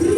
Nous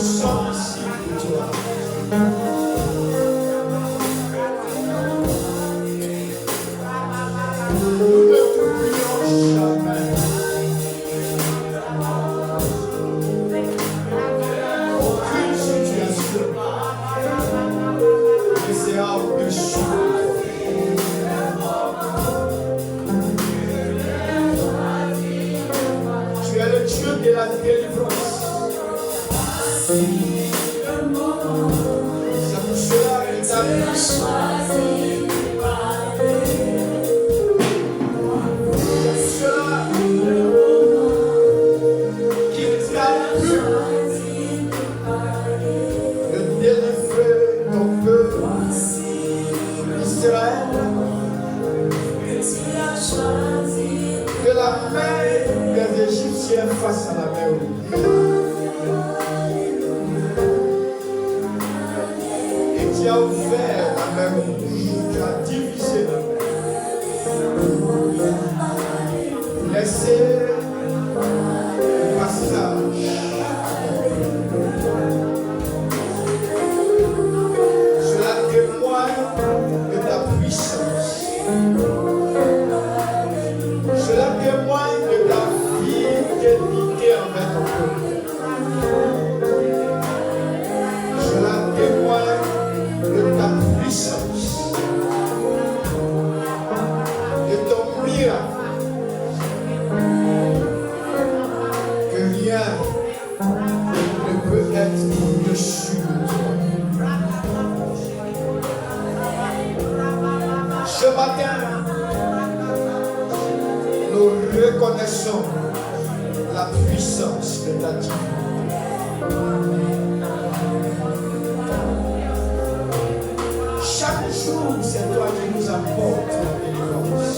sommes ici pour toi. Nous ne t'oublions jamais. Aucune situation ne sera au-dessus de toi. Tu es le Dieu de la délivrance. C'est pour cela que ta vie face à la mer rouge. Et tu as ouvert la mer rouge, tu as divisé la mer. Laissez le passage. Cela témoigne de ta puissance. Cela témoigne de ta fidélité envers ton peuple. Cela témoigne de ta puissance, de ton miracle, que rien ne peut être au-dessus de toi. Ce matin, nous reconnaissons la puissance de ta divinité. Chaque jour, c'est toi qui nous apportes la délivrance.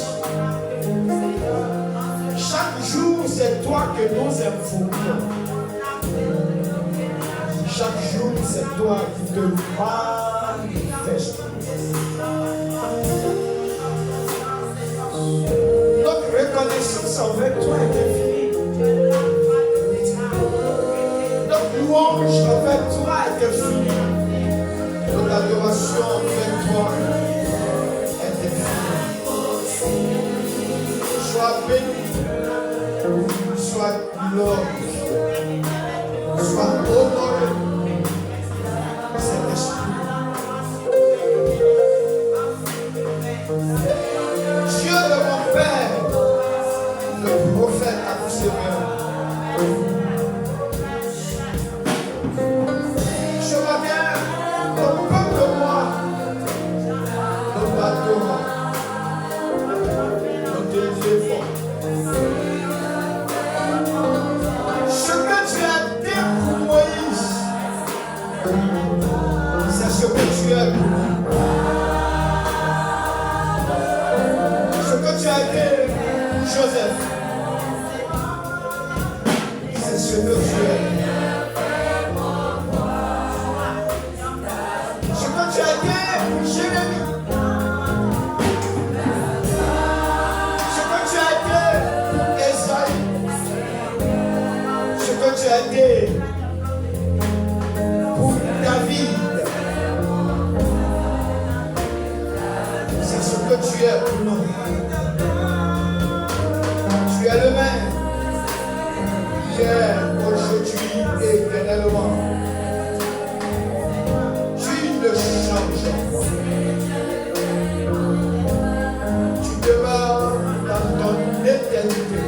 Chaque jour, c'est toi que nous invoquons. Chaque jour, c'est toi qui te manifestes. Notre reconnaissance envers toi est infinie. Notre louange envers toi est infinie. Notre adoration envers toi est infinie. Sois béni, sois glorifié, sois honoré, Saint-Esprit. Dieu de mon Père, le prophète a poussé je vois bien ton peuple moi, nous t'adorons, nous t'élevons. Ce que tu as dit pour Moïse, c'est ce que tu es pour nous. Ce que tu as dit pour Joseph, c'est ce que tu es. Ce que tu as dit pour Jérémie, ce que tu as dit pour Esaïe, ce que tu as dit pour David, c'est ce que tu es pour nous. Tu es le même, hier, aujourd'hui et éternellement. Tu ne changes pas. Tu demeures dans ton éternité.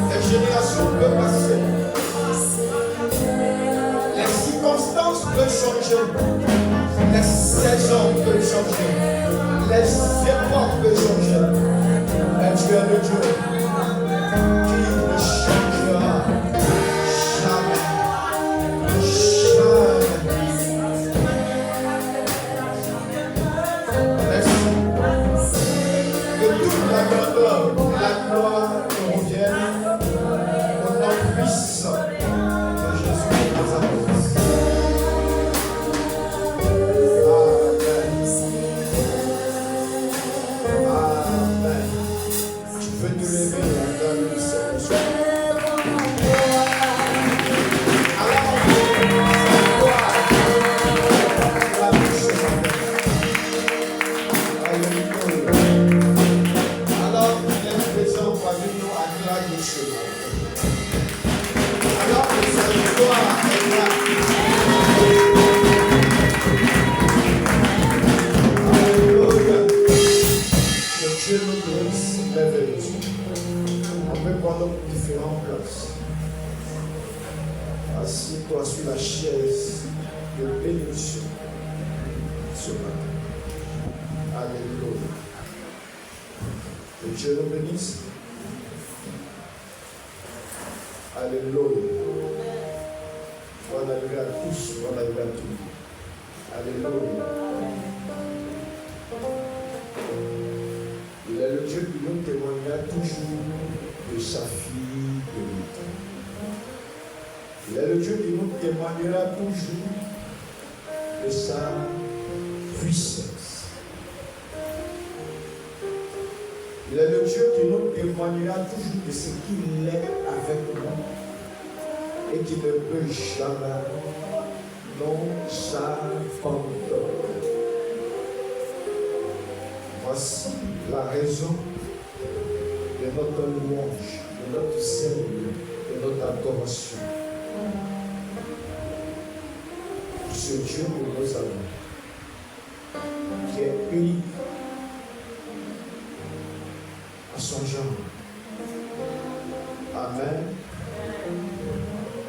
Les générations peuvent passer. Les circonstances peuvent changer. Les saisons peuvent changer. Les époques peuvent changer. Mais tu es le Dieu qui ne changera jamais. Merci. Que toute la grandeur et la gloire te reviennent au nom puissant de Jésus de Nazareth. Amen. Tu peux te lever dans le Seigneur. Alors que sa gloire est là. Alléluia. Que Dieu nous bénisse merveilleusement. On peut prendre différentes places. Assieds-toi sur la chaise de bénédiction ce matin. Alléluia. Que Dieu nous bénisse. Alléluia. Bonne arrivée à tous. Bonne arrivée à tous. Alléluia. Il est le Dieu qui nous témoignera toujours de sa fille de l'État. Il est le Dieu qui nous témoignera toujours de sa puissance. Il est le Dieu qui nous témoignera toujours de ce qu'il est avec nous et qui ne peut jamais nous abandonner. Voici la raison de notre louange, de notre Seigneur, de notre adoration. Ce Dieu que nous avons, qui est unique à son genre. Amen.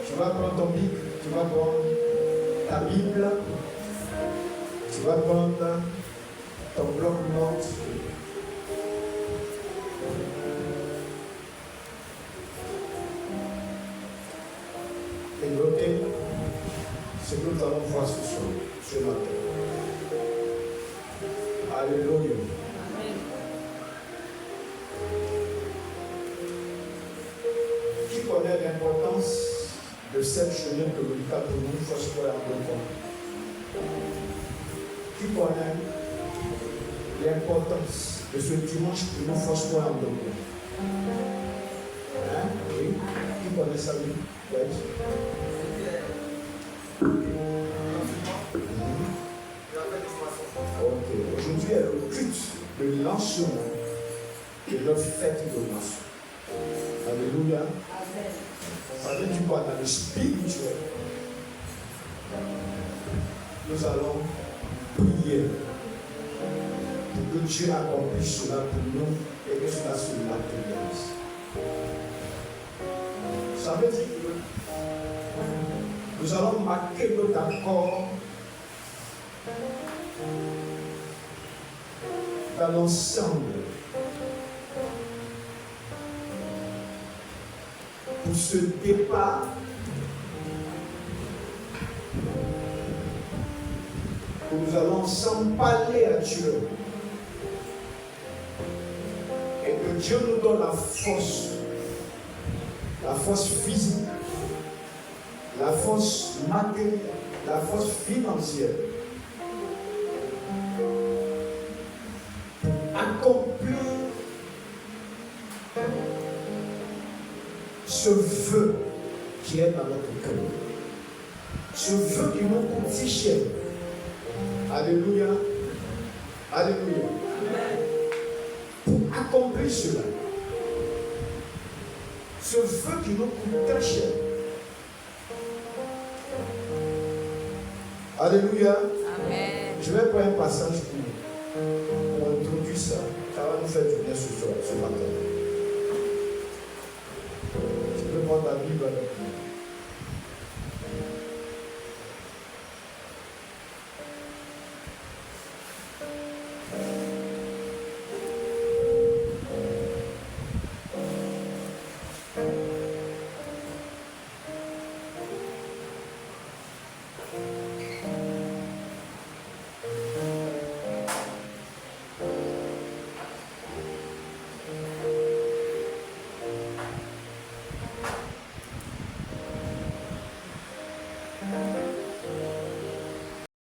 Tu vas prendre ton Bible, tu vas prendre ta Bible, tu vas prendre ton bloc-notes. Et noter ce que nous allons voir ce soir, ce matin. Alléluia. Qui connaît l'importance de cette journée de l'État pour nous, force pour un bon temps? Qui connaît l'importance de ce dimanche pour nous, force pour un bon temps? Hein? Oui? Qui connaît ça, oui? Oui. Ok, aujourd'hui est le culte de lancement de notre fête de lancement. Alléluia. Ça veut dire quoi? Dans le spirituel, nous allons prier pour que Dieu accomplisse cela pour nous et que cela se matérialise. Ça veut dire que nous allons marquer notre accord dans l'ensemble pour ce départ où nous allons ensemble parler à Dieu et que Dieu nous donne la force physique, la force matérielle, la force financière pour accomplir ce vœu qui est dans notre cœur. Ce vœu qui nous coûte si cher. Alléluia. Alléluia. Pour accomplir cela. Ce vœu qui nous coûte très cher. Alléluia. Amen. Je vais prendre un passage pour introduire ça. Ça va nous faire du bien ce soir, ce matin. Tu peux prendre ta Bible avec nous.